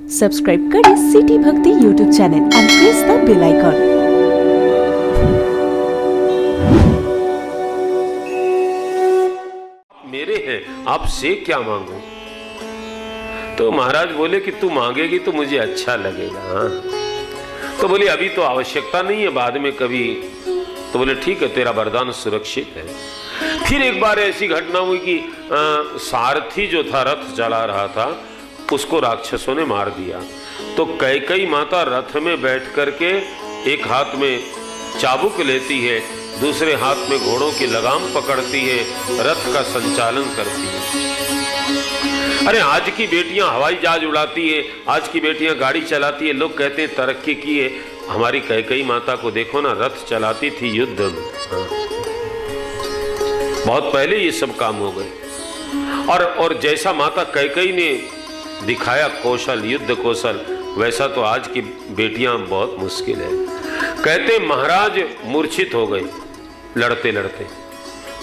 Subscribe करें city Bhakti YouTube channel and press the bell icon. मेरे हैं, आपसे क्या मांगू? तो महाराज बोले कि तू मांगेगी तो मुझे अच्छा लगेगा। हाँ, तो बोले अभी तो आवश्यकता नहीं है, बाद में कभी। तो बोले ठीक है, तेरा वरदान सुरक्षित है। फिर एक बार ऐसी घटना हुई कि सारथी जो था, रथ चला रहा था, उसको राक्षसों ने मार दिया। तो कैकेयी माता रथ में बैठ करके एक हाथ में चाबुक लेती है, दूसरे हाथ में घोड़ों की लगाम पकड़ती है, रथ का संचालन करती है। अरे आज की बेटियां हवाई जहाज उड़ाती है, आज की बेटियां गाड़ी चलाती है, लोग कहते हैं तरक्की की है। हमारी कैकेयी माता को देखो ना, रथ चलाती थी युद्ध में। हाँ। बहुत पहले ये सब काम हो गए। और जैसा माता कैकेयी ने दिखाया कौशल, युद्ध कौशल, वैसा तो आज की बेटियां बहुत मुश्किल है। कहते महाराज मूर्छित हो गए लड़ते लड़ते,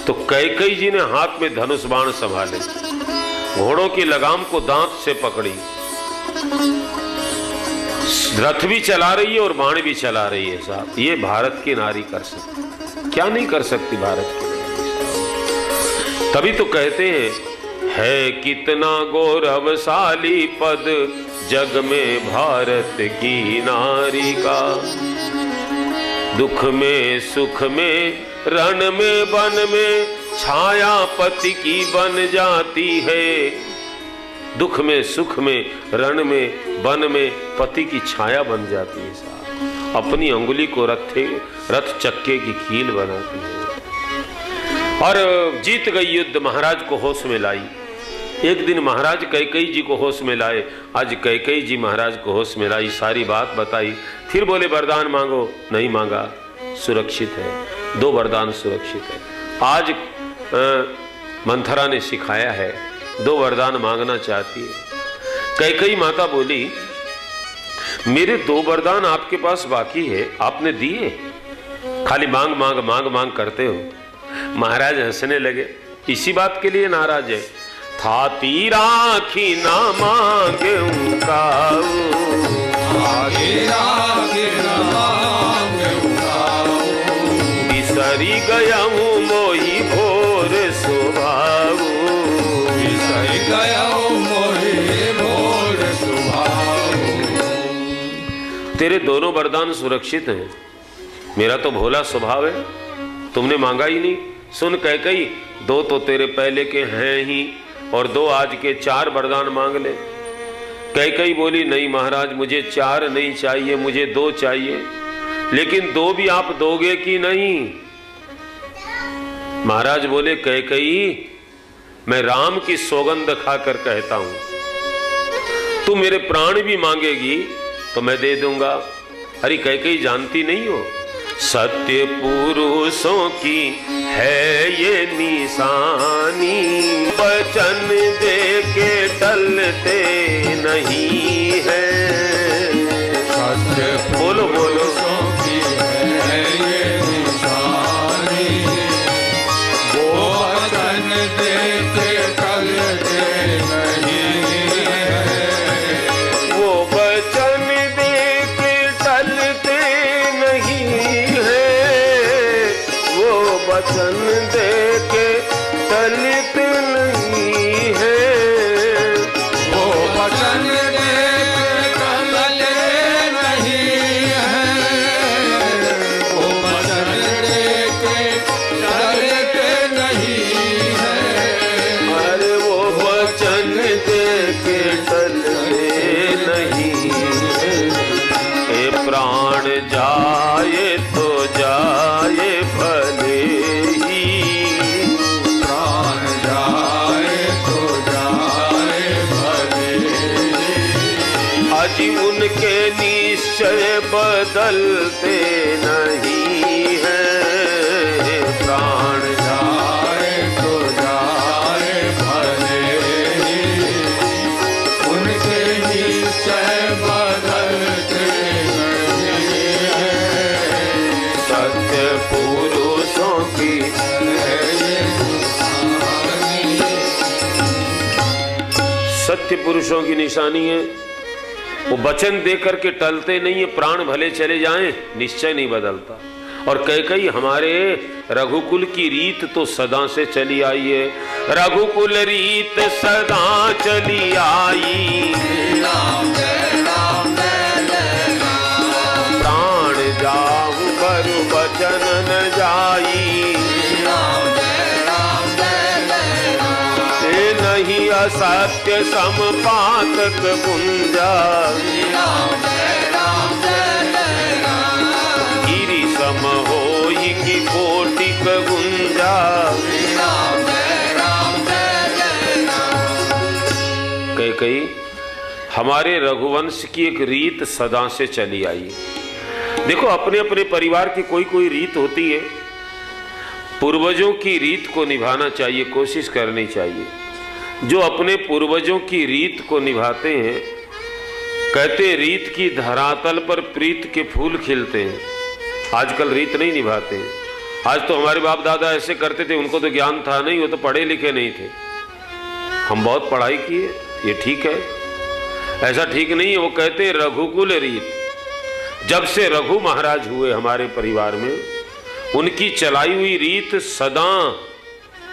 तो कैकेयी जी ने हाथ में धनुष बाण संभाले, घोड़ों की लगाम को दांत से पकड़ी, रथ भी चला रही है और बाण भी चला रही है। साहब, ये भारत की नारी कर सकती, क्या नहीं कर सकती भारत की नारी। तभी तो कहते हैं, है कितना गौरवशाली पद जग में भारत की नारी का। दुख में सुख में रण में वन में छाया पति की बन जाती है। दुख में सुख में रण में वन में पति की छाया बन जाती है। साहब, अपनी अंगुली को रथ चक्के की कील बनाती है। और जीत गई युद्ध, महाराज को होश में लाई। एक दिन महाराज कैकेयी जी को होश में लाए, आज कैकेयी जी महाराज को होश में लाई, सारी बात बताई। फिर बोले वरदान मांगो, नहीं मांगा, सुरक्षित है, 2 वरदान सुरक्षित है। आज मंथरा ने सिखाया है, 2 वरदान मांगना चाहती है। कैकेयी माता बोली, मेरे 2 वरदान आपके पास बाकी है, आपने दिए, खाली मांग मांग मांग मांग करते हो। महाराज हंसने लगे, इसी बात के लिए नाराज है। थाती राखी ना मांगे बिसरी गया हूँ मोही भोर स्वभाव, बिसरी गया हूँ मोही भोर स्वभाव। तेरे दोनों वरदान सुरक्षित हैं, मेरा तो भोला स्वभाव है, तुमने मांगा ही नहीं। सुन कैकेयी, 2 तो तेरे पहले के हैं ही, और 2 आज के 4 वरदान मांग ले। कैकेयी बोली, नहीं महाराज, मुझे 4 नहीं चाहिए, मुझे 2 चाहिए। लेकिन 2 भी आप दोगे कि नहीं? महाराज बोले, कैकेयी, मैं राम की सौगंध खाकर कहता हूं, तू मेरे प्राण भी मांगेगी तो मैं दे दूंगा। अरे कैकेयी जानती नहीं हो, सत्य पुरुषों की है ये निशानी, वचन दे के टलते नहीं है। सत्य बोलो बोलो की है ये निशानी, वो वचन दे के टलते नहीं है। वो वचन दे के टलते नहीं है, वो वचन दे के टलते नहीं है। वो वचन दे के टलते नहीं है, वो वचन दे के टलते नहीं है। अरे वो वचन दे के टलते नहीं है। ए प्राण जाए तो जाए भले ही, प्राण जाए तो जाए भले ही। आज उनके निश्चय बदलते नहीं है। प्राण जाए तो जाए भले ही, उनके निश्चय बदलते नहीं है। सत्य पुरुषों की है ये निशानी, सत्य पुरुषों की निशानी है। वो वचन दे करके टलते नहीं है, प्राण भले चले जाएं निश्चय नहीं बदलता। और कई हमारे रघुकुल की रीत तो सदा से चली आई है, रघुकुल रीत सदा चली आई, प्राण जाऊं पर वचन न जाई, नहीं असत्य समपातक गुंजा, गिरि सम होई की कोटिक गुंजा। कई हमारे रघुवंश की एक रीत सदा से चली आई। देखो अपने अपने परिवार की कोई कोई रीत होती है, पूर्वजों की रीत को निभाना चाहिए, कोशिश करनी चाहिए। जो अपने पूर्वजों की रीत को निभाते हैं, कहते रीत की धरातल पर प्रीत के फूल खिलते हैं। आजकल रीत नहीं निभाते हैं। आज तो हमारे बाप दादा ऐसे करते थे, उनको तो ज्ञान था नहीं, वो तो पढ़े लिखे नहीं थे। हम बहुत पढ़ाई किए, ये ठीक है, ऐसा ठीक नहीं है। वो कहते रघुकुल रीत, जब से रघु महाराज हुए हमारे परिवार में, उनकी चलाई हुई रीत सदा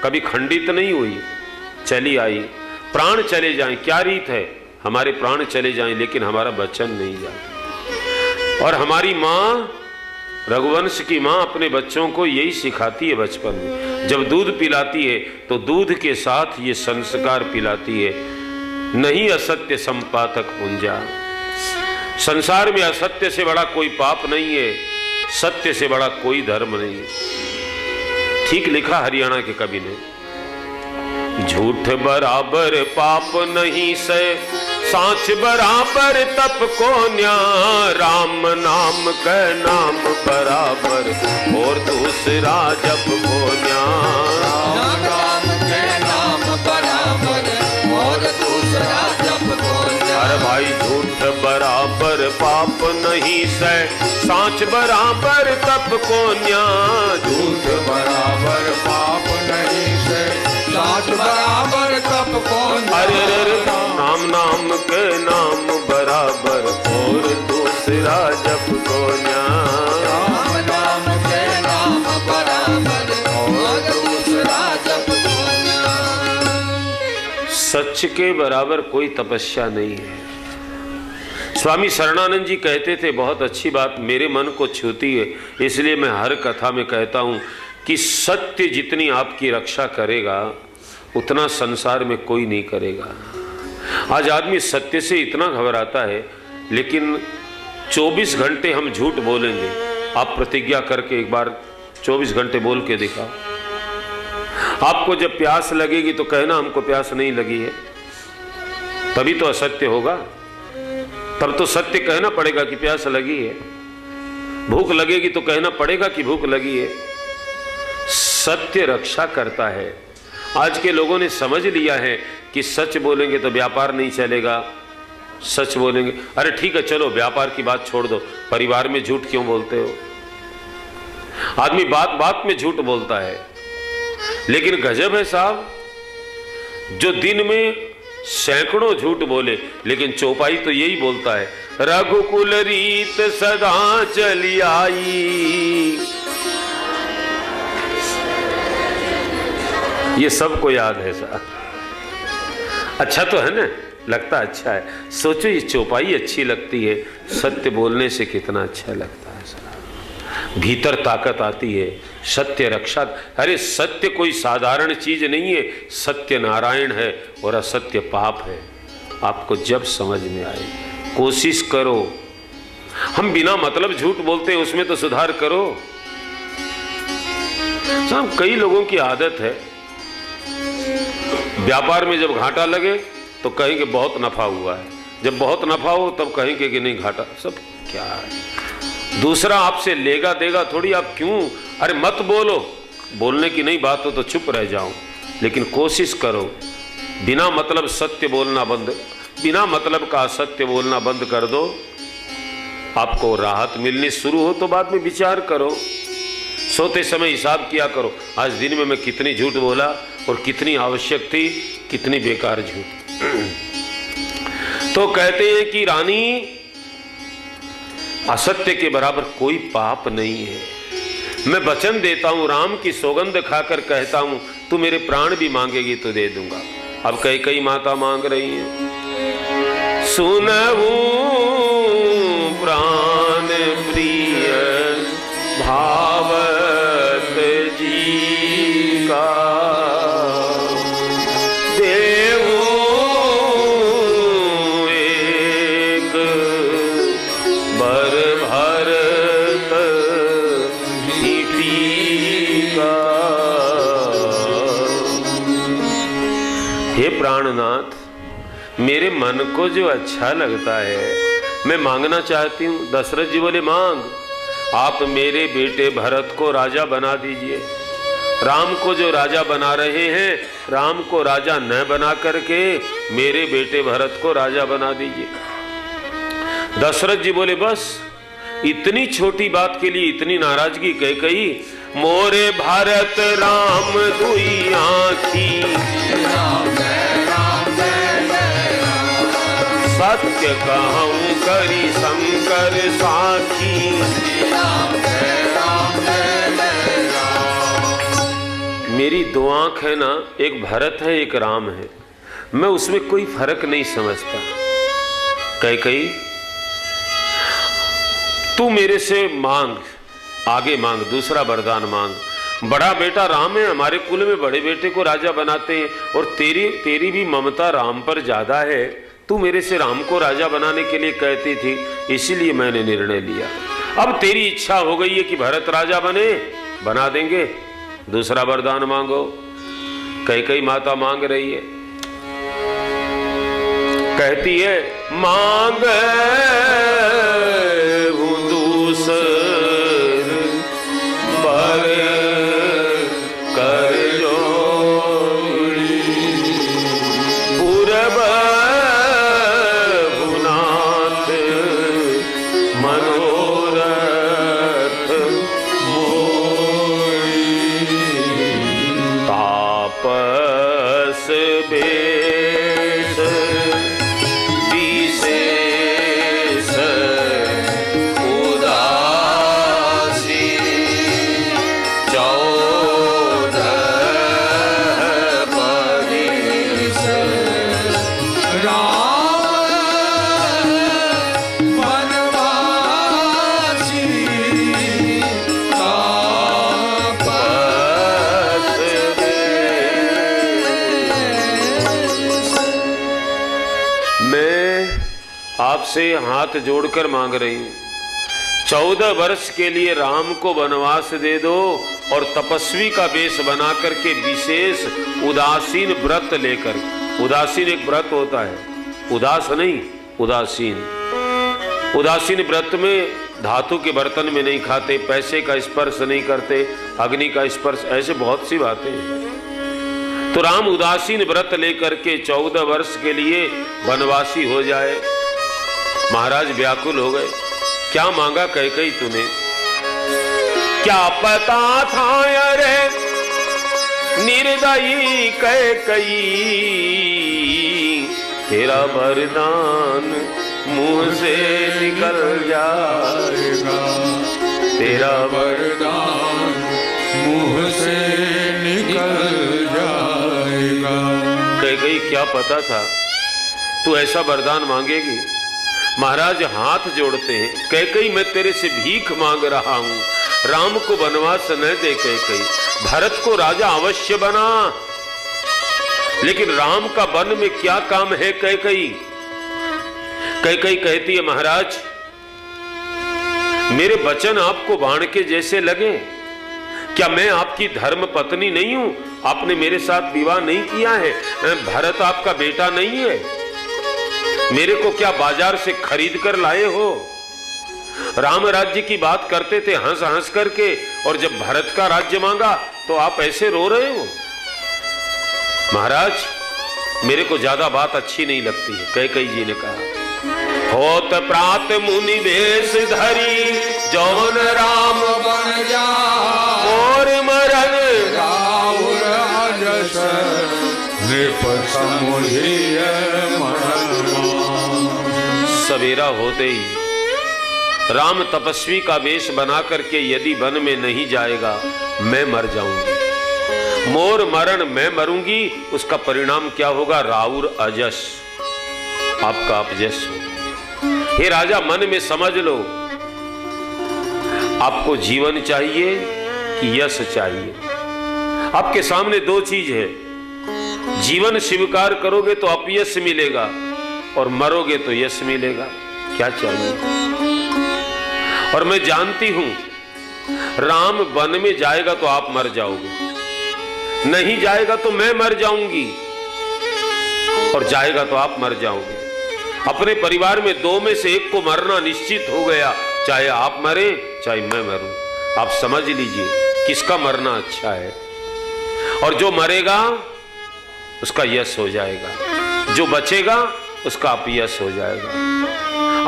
कभी खंडित नहीं हुई, चली आई। प्राण चले जाएं, क्या रीत है, हमारे प्राण चले जाएं लेकिन हमारा वचन नहीं जाता। और हमारी माँ, रघुवंश की माँ अपने बच्चों को यही सिखाती है बचपन में। जब दूध पिलाती है तो दूध के साथ ये संस्कार पिलाती है, नहीं असत्य संपातक पुंजा। संसार में असत्य से बड़ा कोई पाप नहीं है, सत्य से बड़ा कोई धर्म नहीं है। ठीक लिखा हरियाणा के कवि ने, झूठ बराबर पाप नहीं से, साच बराबर तप को न्या, राम नाम का नाम बराबर और दूसरा जप को न्या, राम के नाम बराबर और दूसरा जप को न्या। अरे भाई झूठ बराबर पाप नहीं से, साच बराबर तप को न्या, झूठ बराबर पाप नहीं से, साच बराबर तप को न्या। अरे नाम नाम के नाम बराबर और दूसरा जप को न्या, राम नाम के नाम बराबर और दूसरा जप को न्या। सच के बराबर कोई तपस्या नहीं है। स्वामी शरणानंद जी कहते थे, बहुत अच्छी बात मेरे मन को छूती है, इसलिए मैं हर कथा में कहता हूं कि सत्य जितनी आपकी रक्षा करेगा उतना संसार में कोई नहीं करेगा। आज आदमी सत्य से इतना घबराता है, लेकिन 24 घंटे हम झूठ बोलेंगे। आप प्रतिज्ञा करके एक बार 24 घंटे बोल के दिखाओ। आपको जब प्यास लगेगी तो कहना हमको प्यास नहीं लगी है, तभी तो असत्य होगा। तब तो सत्य कहना पड़ेगा कि प्यास लगी है। भूख लगेगी तो कहना पड़ेगा कि भूख लगी है। सत्य रक्षा करता है। आज के लोगों ने समझ लिया है कि सच बोलेंगे तो व्यापार नहीं चलेगा, सच बोलेंगे। अरे ठीक है चलो व्यापार की बात छोड़ दो, परिवार में झूठ क्यों बोलते हो? आदमी बात बात में झूठ बोलता है। लेकिन गजब है साहब, जो दिन में सैकड़ों झूठ बोले लेकिन चौपाई तो यही बोलता है, रघुकुल रीत सदा चली आई। ये सबको याद है साहब। अच्छा तो है ना, लगता अच्छा है। सोचो ये चौपाई अच्छी लगती है, सत्य बोलने से कितना अच्छा लगता है साहब। भीतर ताकत आती है, सत्य रक्षा। अरे सत्य कोई साधारण चीज नहीं है, सत्य नारायण है और असत्य पाप है। आपको जब समझ में आए कोशिश करो। हम बिना मतलब झूठ बोलते हैं, उसमें तो सुधार करो साहब। कई लोगों की आदत है, व्यापार में जब घाटा लगे तो कहेंगे बहुत नफा हुआ है, जब बहुत नफा हो तब कहेंगे कि नहीं घाटा। सब क्या है, दूसरा आपसे लेगा देगा थोड़ी, आप क्यों? अरे मत बोलो, बोलने की नहीं बात हो तो चुप रह जाओ, लेकिन कोशिश करो बिना मतलब सत्य बोलना बंद, बिना मतलब का असत्य बोलना बंद कर दो। आपको राहत मिलनी शुरू हो तो बाद में विचार करो। सोते समय हिसाब किया करो, आज दिन में मैं कितनी झूठ बोला और कितनी आवश्यक थी, कितनी बेकार झूठ। तो कहते हैं कि रानी, असत्य के बराबर कोई पाप नहीं है। मैं वचन देता हूं, राम की सौगंध खाकर कहता हूं, तू मेरे प्राण भी मांगेगी तो दे दूंगा। अब कई माता मांग रही हैं, सुनहु प्राण प्रिय भावत जी का, देवो एक बर भरत टीका। हे प्राणनाथ, मेरे मन को जो अच्छा लगता है मैं मांगना चाहती हूँ। दशरथ जी बोले, मांग। आप मेरे बेटे भरत को राजा बना दीजिए। राम को जो राजा बना रहे हैं, राम को राजा न बना करके मेरे बेटे भरत को राजा बना दीजिए। दशरथ जी बोले, बस इतनी छोटी बात के लिए इतनी नाराजगी कही। मोरे भारत राम दुई आँखी, सत्य कहूँ करी शंकर साखी। मेरी दो आंख है ना, एक भरत है एक राम है, मैं उसमें कोई फर्क नहीं समझता। कही तू मेरे से मांग, आगे मांग, दूसरा वरदान मांग। बड़ा बेटा राम है, हमारे कुल में बड़े बेटे को राजा बनाते हैं, और तेरी भी ममता राम पर ज्यादा है। तू मेरे से राम को राजा बनाने के लिए कहती थी, इसीलिए मैंने निर्णय लिया। अब तेरी इच्छा हो गई है कि भरत राजा बने, बना देंगे, दूसरा वरदान मांगो। कई माता मांग रही है, कहती है, मांग दूसर बर कर जोड़ी, पूरब भुनाथ मनोरथ मोई, तापस बेश विशेष उदासी, चौदह परिस वनवासी, तापस मैं आपसे हाथ जोड़कर मांग रही हूं, 14 वर्ष के लिए राम को वनवास दे दो, और तपस्वी का वेश बना करके विशेष उदासीन व्रत लेकर। उदासीन एक व्रत होता है, उदास नहीं, उदासीन। उदासीन व्रत में धातु के बर्तन में नहीं खाते, पैसे का स्पर्श नहीं करते, अग्नि का स्पर्श, ऐसे बहुत सी बातें हैं। तो राम उदासीन व्रत लेकर के 14 वर्ष के लिए वनवासी हो जाए। महाराज व्याकुल हो गए, क्या मांगा कही तूने? क्या पता था अरे निर्दयी कही, तेरा वरदान मुंह से निकल जाएगा, तेरा वरदान मुंह से निकल जाएगा। कही क्या पता था तू ऐसा वरदान मांगेगी? महाराज हाथ जोड़ते हैं, कही मैं तेरे से भीख मांग रहा हूं, राम को वनवास न दे। कही भरत को राजा अवश्य बना, लेकिन राम का वन में क्या काम है? कही कहती है, महाराज मेरे वचन आपको बाण के जैसे लगे? क्या मैं आपकी धर्म पत्नी नहीं हूं? आपने मेरे साथ विवाह नहीं किया है? भरत आपका बेटा नहीं है? मेरे को क्या बाजार से खरीद कर लाए हो? राम राज्य की बात करते थे हंस हंस करके, और जब भरत का राज्य मांगा तो आप ऐसे रो रहे हो? महाराज मेरे को ज्यादा बात अच्छी नहीं लगती है। कई जी ने कहा, होत प्रात मुनि वेश धरी, जौन राम बन जा और मरन राउर अजस, नृप समुझिय मन मान। सवेरा होते ही राम तपस्वी का वेश बना करके यदि वन में नहीं जाएगा मैं मर जाऊंगी, मोर मरण मैं मरूंगी, उसका परिणाम क्या होगा? राउर अजस, आपका अपजस होगा। हे राजा, मन में समझ लो, आपको जीवन चाहिए कि यश चाहिए? आपके सामने दो चीज है, जीवन स्वीकार करोगे तो अपयश मिलेगा और मरोगे तो यश मिलेगा। क्या चाहिए? और मैं जानती हूं राम वन में जाएगा तो आप मर जाओगे, नहीं जाएगा तो मैं मर जाऊंगी, और जाएगा तो आप मर जाओगे। अपने परिवार में दो में से एक को मरना निश्चित हो गया, चाहे आप मरे चाहे मैं मरूं। आप समझ लीजिए किसका मरना अच्छा है, और जो मरेगा उसका यश हो जाएगा, जो बचेगा उसका अपयश हो जाएगा।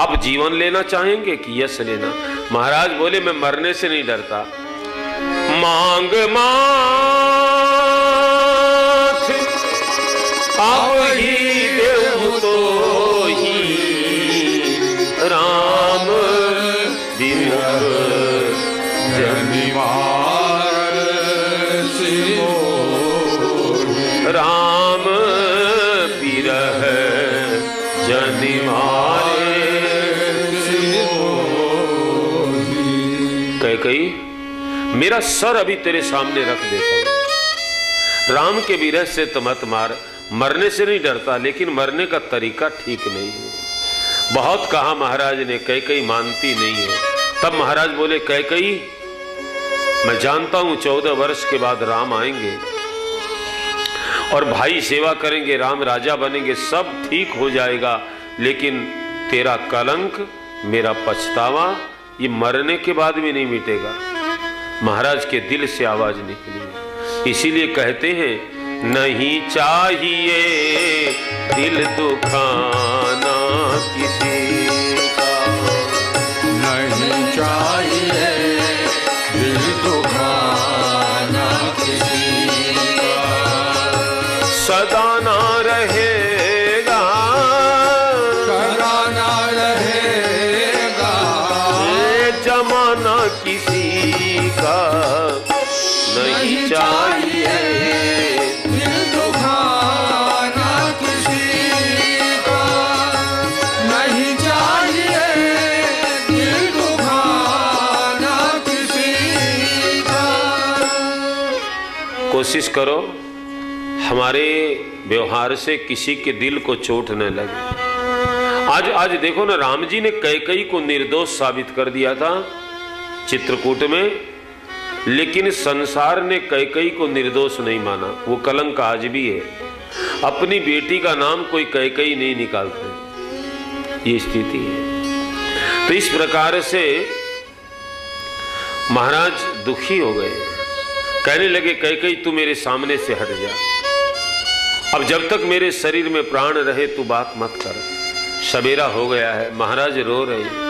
आप जीवन लेना चाहेंगे कि यश लेना? महाराज बोले मैं मरने से नहीं डरता। मांग माथ आप ही देव तो ही राम विमुख जनिवार सिमो राम बिरह जनिवारे कही मेरा सर अभी तेरे सामने रख देता हूं। राम के विरह से तो मत मार, मरने से नहीं डरता, लेकिन मरने का तरीका ठीक नहीं है। बहुत कहा महाराज ने, कैकई मानती नहीं है। तब महाराज बोले कैकई मैं जानता हूं 14 वर्ष के बाद राम आएंगे और भाई सेवा करेंगे, राम राजा बनेंगे, सब ठीक हो जाएगा, लेकिन तेरा कलंक, मेरा पछतावा ये मरने के बाद भी नहीं मिटेगा। महाराज के दिल से आवाज निकली, इसीलिए कहते हैं नहीं चाहिए दिल दुखाना किसी का, नहीं चाहिए दिल दुखाना किसी का, सदा ना रहेगा, सदा ना रहेगा, ये जमाना किसी का नहीं चाहिए दिल दुखाना किसी का, नहीं चाहिए दिल दुखाना किसी का। कोशिश करो हमारे व्यवहार से किसी के दिल को चोट न लगे। आज देखो ना, राम जी ने कैकई को निर्दोष साबित कर दिया था चित्रकूट में, लेकिन संसार ने कैकई को निर्दोष नहीं माना। वो कलंक आज भी है, अपनी बेटी का नाम कोई कैकई नहीं निकालते, ये स्थिति है। तो इस प्रकार से महाराज दुखी हो गए, कहने लगे कैकई तू मेरे सामने से हट जा, अब जब तक मेरे शरीर में प्राण रहे तू बात मत कर, सवेरा हो गया है। महाराज रो रहे हैं।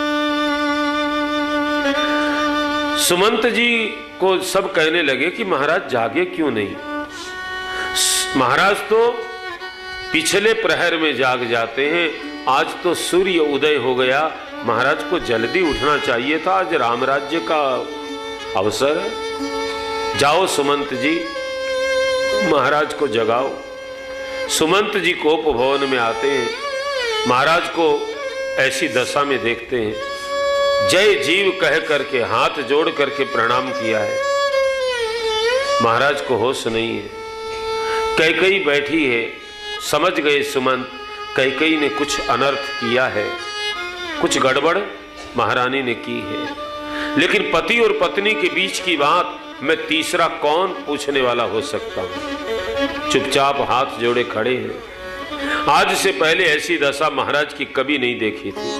सुमंत जी को सब कहने लगे कि महाराज जागे क्यों नहीं? महाराज तो पिछले प्रहर में जाग जाते हैं, आज तो सूर्य उदय हो गया, महाराज को जल्दी उठना चाहिए था, आज राम राज्य का अवसर है। जाओ सुमंत जी, महाराज को जगाओ। सुमंत जी कोप भवन में आते हैं, महाराज को ऐसी दशा में देखते हैं, जय जीव कह करके हाथ जोड़ करके प्रणाम किया है, महाराज को होश नहीं है। कैकई बैठी है, समझ गए सुमंत कैकई ने कुछ अनर्थ किया है, कुछ गड़बड़ महारानी ने की है, लेकिन पति और पत्नी के बीच की बात मैं तीसरा कौन पूछने वाला हो सकता हूं। चुपचाप हाथ जोड़े खड़े हैं। आज से पहले ऐसी दशा महाराज की कभी नहीं देखी थी।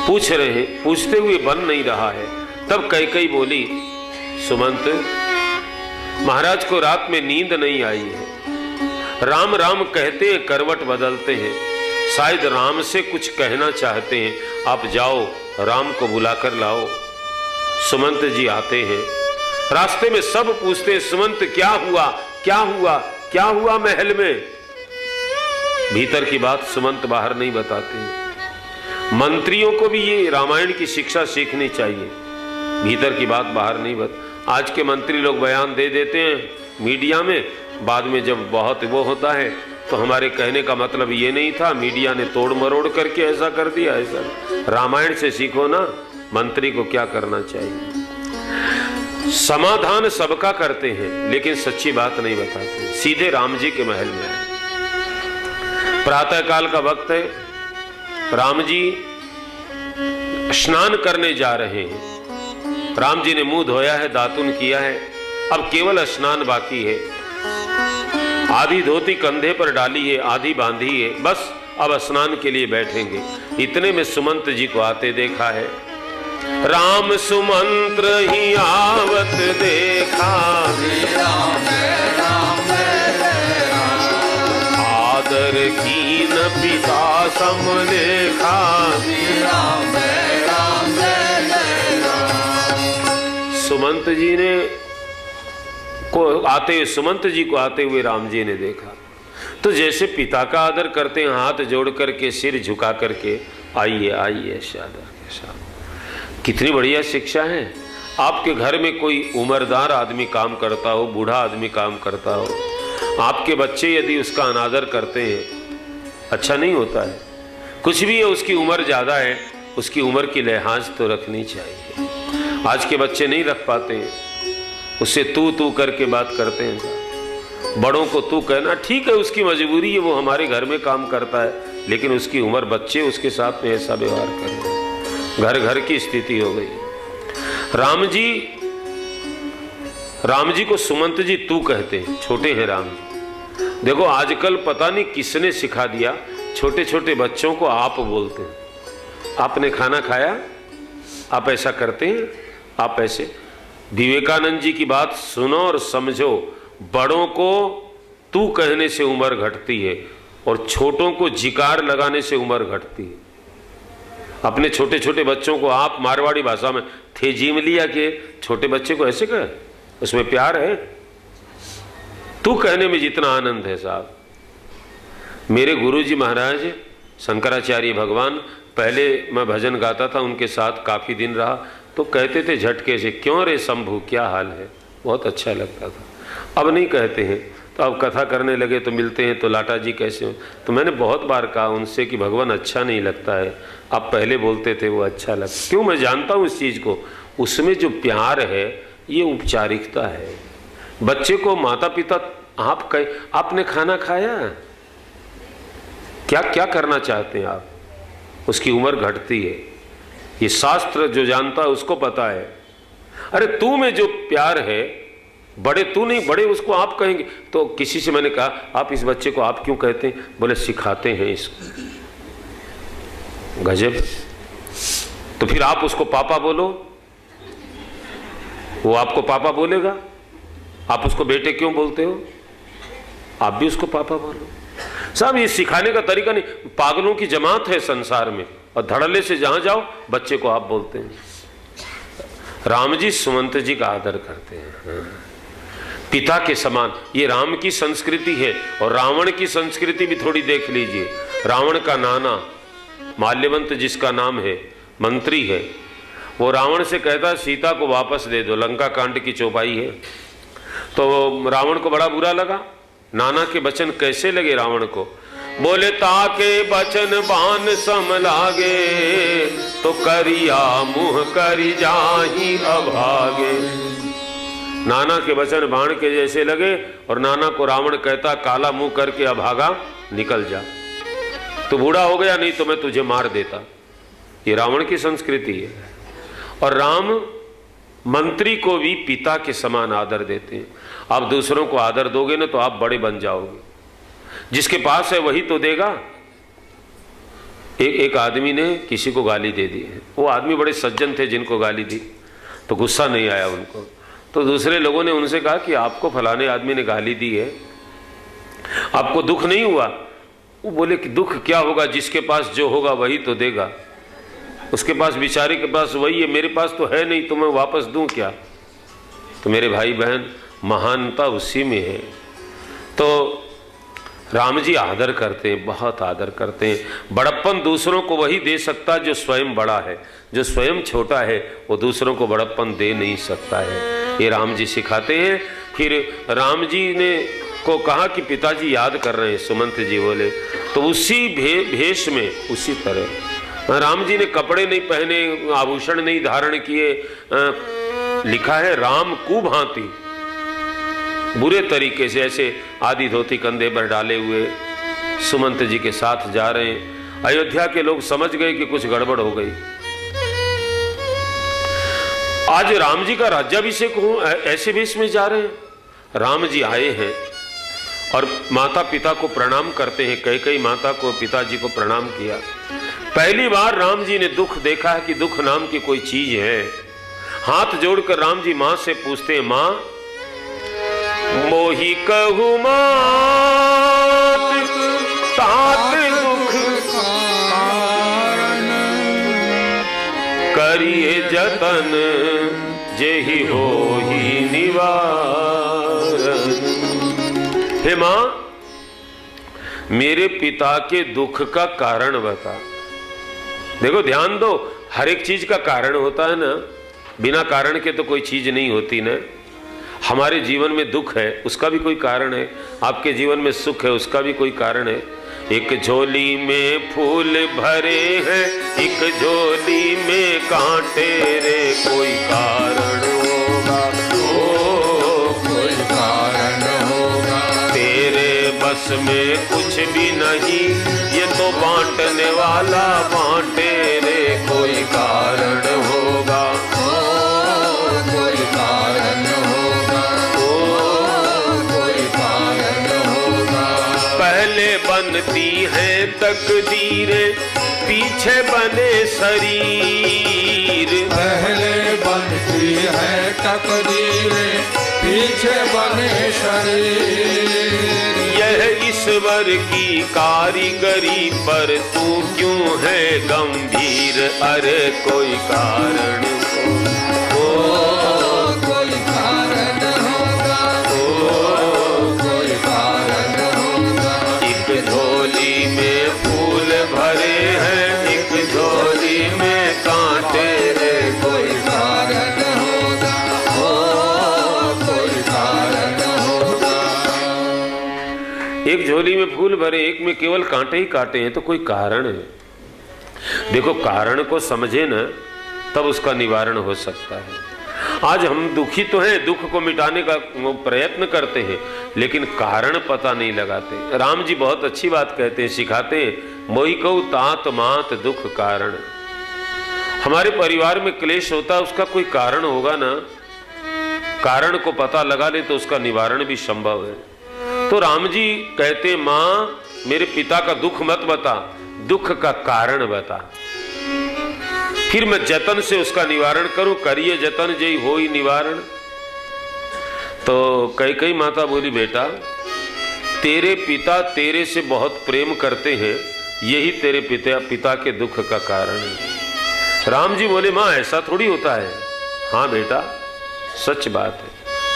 पूछ रहे हैं, पूछते हुए बन नहीं रहा है। तब कैकई बोली, सुमंत महाराज को रात में नींद नहीं आई है, राम राम कहते हैं, करवट बदलते हैं, शायद राम से कुछ कहना चाहते हैं, आप जाओ राम को बुलाकर लाओ। सुमंत जी आते हैं, रास्ते में सब पूछते हैं, सुमंत क्या हुआ, क्या हुआ, क्या हुआ महल में? भीतर की बात सुमंत बाहर नहीं बताते। मंत्रियों को भी ये रामायण की शिक्षा सीखनी चाहिए, भीतर की बात बाहर नहीं आज के मंत्री लोग बयान दे देते हैं मीडिया में, बाद में जब बहुत वो होता है तो हमारे कहने का मतलब ये नहीं था, मीडिया ने तोड़ मरोड़ करके ऐसा कर दिया। ऐसा रामायण से सीखो ना, मंत्री को क्या करना चाहिए। समाधान सबका करते हैं लेकिन सच्ची बात नहीं बताते। सीधे राम जी के महल में आए, प्रातः काल का वक्त है, राम जी स्नान करने जा रहे हैं। राम जी ने मुंह धोया है, दातुन किया है, अब केवल स्नान बाकी है। आधी धोती कंधे पर डाली है, आधी बांधी है, बस अब स्नान के लिए बैठेंगे। इतने में सुमंत जी को आते देखा है। राम सुमंत्र ही आवत देखा, आदर कीन पिता सम देखा। सुमंत जी ने सुमंत जी को आते हुए राम जी ने देखा तो जैसे पिता का आदर करते हैं, हाथ जोड़ करके सिर झुका करके, आइए आइए शादा के साथ। कितनी बढ़िया शिक्षा है। आपके घर में कोई उम्रदार आदमी काम करता हो, बूढ़ा आदमी काम करता हो, आपके बच्चे यदि उसका अनादर करते हैं, अच्छा नहीं होता है। कुछ भी है, उसकी उम्र ज़्यादा है, उसकी उम्र की लिहाज तो रखनी चाहिए। आज के बच्चे नहीं रख पाते हैं, उससे तू करके बात करते हैं। बड़ों को तू कहना ठीक है, उसकी मजबूरी है, वो हमारे घर में काम करता है, लेकिन उसकी उम्र बच्चे उसके साथ में ऐसा व्यवहार करें। घर घर की स्थिति हो गई। राम जी को सुमंत जी तू कहते हैं, छोटे हैं राम जी। देखो आजकल पता नहीं किसने सिखा दिया, छोटे छोटे बच्चों को आप बोलते हैं। आपने खाना खाया, आप ऐसा करते हैं, आप ऐसे। विवेकानंद जी की बात सुनो और समझो, बड़ों को तू कहने से उम्र घटती है और छोटों को जिकार लगाने से उम्र घटती है। अपने छोटे छोटे बच्चों को आप, मारवाड़ी भाषा में थे जीम लिया के छोटे बच्चे को ऐसे कहे, उसमें प्यार है। तू कहने में जितना आनंद है साहब। मेरे गुरुजी महाराज शंकराचार्य भगवान, पहले मैं भजन गाता था उनके साथ, काफी दिन रहा, तो कहते थे झटके से, क्यों रे शंभू क्या हाल है, बहुत अच्छा लगता था। अब नहीं कहते हैं, तो अब कथा करने लगे तो मिलते हैं तो लाटा जी कैसे हो। तो मैंने बहुत बार कहा उनसे कि भगवान अच्छा नहीं लगता है, आप पहले बोलते थे वो अच्छा लगता। क्यों, मैं जानता हूँ इस चीज़ को, उसमें जो प्यार है ये औपचारिकता है। बच्चे को माता पिता आप कहे, आपने खाना खाया, क्या क्या करना चाहते हैं आप, उसकी उम्र घटती है। ये शास्त्र जो जानता है उसको पता है। अरे तू में जो प्यार है, बड़े तू नहीं, बड़े उसको आप कहेंगे। तो किसी से मैंने कहा आप इस बच्चे को आप क्यों कहते हैं, बोले सिखाते हैं इसको। गजब। तो फिर आप उसको पापा बोलो, वो आपको पापा बोलेगा। आप उसको बेटे क्यों बोलते हो, आप भी उसको पापा बोलो। साहब ये सिखाने का तरीका नहीं, पागलों की जमात है संसार में, और धड़ल्ले से जहां जाओ बच्चे को आप बोलते हैं। राम जी सुमंत जी का आदर करते हैं, पिता के समान। ये राम की संस्कृति है। और रावण की संस्कृति भी थोड़ी देख लीजिए। रावण का नाना माल्यवंत जिसका नाम है, मंत्री है, वो रावण से कहता सीता को वापस दे दो, लंका कांड की चौपाई है। तो रावण को बड़ा बुरा लगा। नाना के वचन कैसे लगे रावण को, बोले ताके बचन बान सम लागे, तो करिया मुँह करी जाही अभागे। नाना के वचन बाण के जैसे लगे और नाना को रावण कहता काला मुंह करके अभागा निकल जा, तो बूढ़ा हो गया, नहीं तो मैं तुझे मार देता। ये रावण की संस्कृति है। और राम मंत्री को भी पिता के समान आदर देते हैं। आप दूसरों को आदर दोगे ना तो आप बड़े बन जाओगे। जिसके पास है वही तो देगा। एक आदमी ने किसी को गाली दे दी है, वो आदमी बड़े सज्जन थे जिनको गाली दी, तो गुस्सा नहीं आया उनको। तो दूसरे लोगों ने उनसे कहा कि आपको फलाने आदमी ने गाली दी है, आपको दुख नहीं हुआ? वो बोले कि दुख क्या होगा, जिसके पास जो होगा वही तो देगा। उसके पास, बेचारे के पास वही है, मेरे पास तो है नहीं, तो मैं वापस दूं क्या? तो मेरे भाई बहन, महानता उसी में है। तो राम जी आदर करते हैं, बहुत आदर करते हैं। बड़प्पन दूसरों को वही दे सकता जो स्वयं बड़ा है, जो स्वयं छोटा है वो दूसरों को बड़प्पन दे नहीं सकता है। ये राम जी सिखाते हैं। फिर राम जी ने को कहा कि पिताजी याद कर रहे हैं, सुमंत जी बोले। तो उसी भेष में, उसी तरह राम जी ने कपड़े नहीं पहने, आभूषण नहीं धारण किए, लिखा है राम कुभांति, बुरे तरीके से ऐसे आधी धोती कंधे पर डाले हुए सुमंत जी के साथ जा रहे हैं। अयोध्या के लोग समझ गए कि कुछ गड़बड़ हो गई। आज राम जी का राज्याभिषेक हो, ऐसे वेश में जा रहे हैं। राम जी आए हैं और माता पिता को प्रणाम करते हैं। कई माता को, पिताजी को प्रणाम किया। पहली बार राम जी ने दुख देखा है कि दुख नाम की कोई चीज है। हाथ जोड़कर राम जी मां से पूछते हैं, मां मोहि कहु मात तात दुख कारण करिए जतन जेहि होहि निवारण। हे मां, मेरे पिता के दुख का कारण बता। देखो ध्यान दो, हर एक चीज का कारण होता है ना, बिना कारण के तो कोई चीज नहीं होती ना। हमारे जीवन में दुख है, उसका भी कोई कारण है। आपके जीवन में सुख है, उसका भी कोई कारण है। एक झोली में फूल भरे हैं, एक झोली में कांटे रे, कोई कारण होगा, ओ कोई कारण होगा। तेरे बस में कुछ भी नहीं, ये तो बांटने वाला बांटे रे, कोई कारण होगा, कोई कारण होगा, कोई कारण होगा। पहले बनती है तकदीरें, पीछे बने शरीर। पहले बनती है तकदीरें, पीछे बने शरीर। यह ईश्वर की कारीगरी पर तू क्यों है गंभीर, अरे कोई कारण हो, कोई कारण होगा, कोई कारण होगा। एक झोली में फूल भरे हैं, एक झोली में कांटे रे, कोई कारण होगा, कोई कारण होगा। एक झोली में फूल भरे, एक में केवल कांटे ही कांटे हैं, तो कोई कारण है। देखो कारण को समझे ना, तब उसका निवारण हो सकता है। आज हम दुखी तो हैं, दुख को मिटाने का प्रयत्न करते हैं, लेकिन कारण पता नहीं लगाते। राम जी बहुत अच्छी बात कहते हैं, सिखाते हैं, मोहि कहु तात मात दुख कारण। हमारे परिवार में क्लेश होता है, उसका कोई कारण होगा ना, कारण को पता लगा ले तो उसका निवारण भी संभव है। तो राम जी कहते, मां मेरे पिता का दुख मत बता, दुख का कारण बता, फिर मैं जतन से उसका निवारण करूं। करिए जतन जय होई निवारण। तो कई माता बोली, बेटा तेरे पिता तेरे से बहुत प्रेम करते हैं, यही तेरे पिता के दुख का कारण है। राम जी बोले, मां ऐसा थोड़ी होता है। हाँ बेटा सच बात है,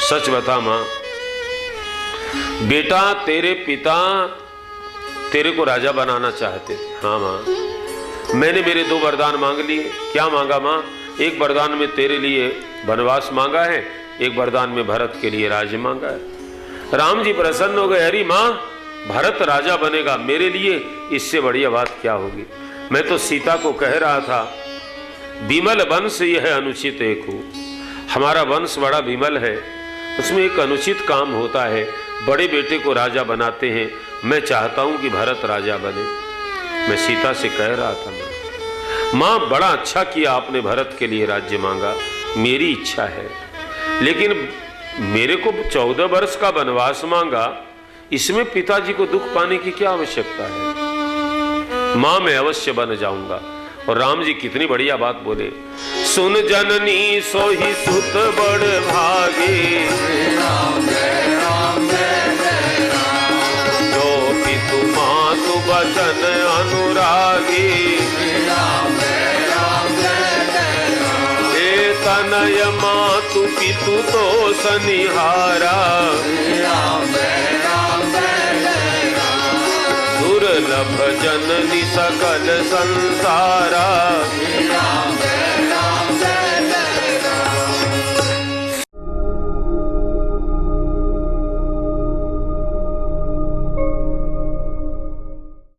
सच बता मां। बेटा तेरे पिता तेरे को राजा बनाना चाहते थे। हाँ मां, मैंने मेरे 2 वरदान मांग लिए। क्या मांगा मां? एक वरदान में तेरे लिए वनवास मांगा है, एक वरदान में भरत के लिए राज्य मांगा है। राम जी प्रसन्न हो गए। अरे मां, भरत राजा बनेगा, मेरे लिए इससे बढ़िया बात क्या होगी। मैं तो सीता को कह रहा था, विमल वंश यह अनुचित एक हो। हमारा वंश बड़ा विमल है, उसमें एक अनुचित काम होता है, बड़े बेटे को राजा बनाते हैं। मैं चाहता हूं कि भरत राजा बने। मैं सीता से कह रहा था, मां बड़ा अच्छा किया आपने भरत के लिए राज्य मांगा, मेरी इच्छा है, लेकिन मेरे को 14 वर्ष का वनवास मांगा, इसमें पिताजी को दुख पाने की क्या आवश्यकता है। मां मैं अवश्य बन जाऊंगा। और राम जी कितनी बढ़िया बात बोले, सुन जननी सोही सुत बड़ भागे, जो पितु मातु बचन अनुरागी, ए तनय मातु पितु तो सनिहारा, जननी सकल संसारा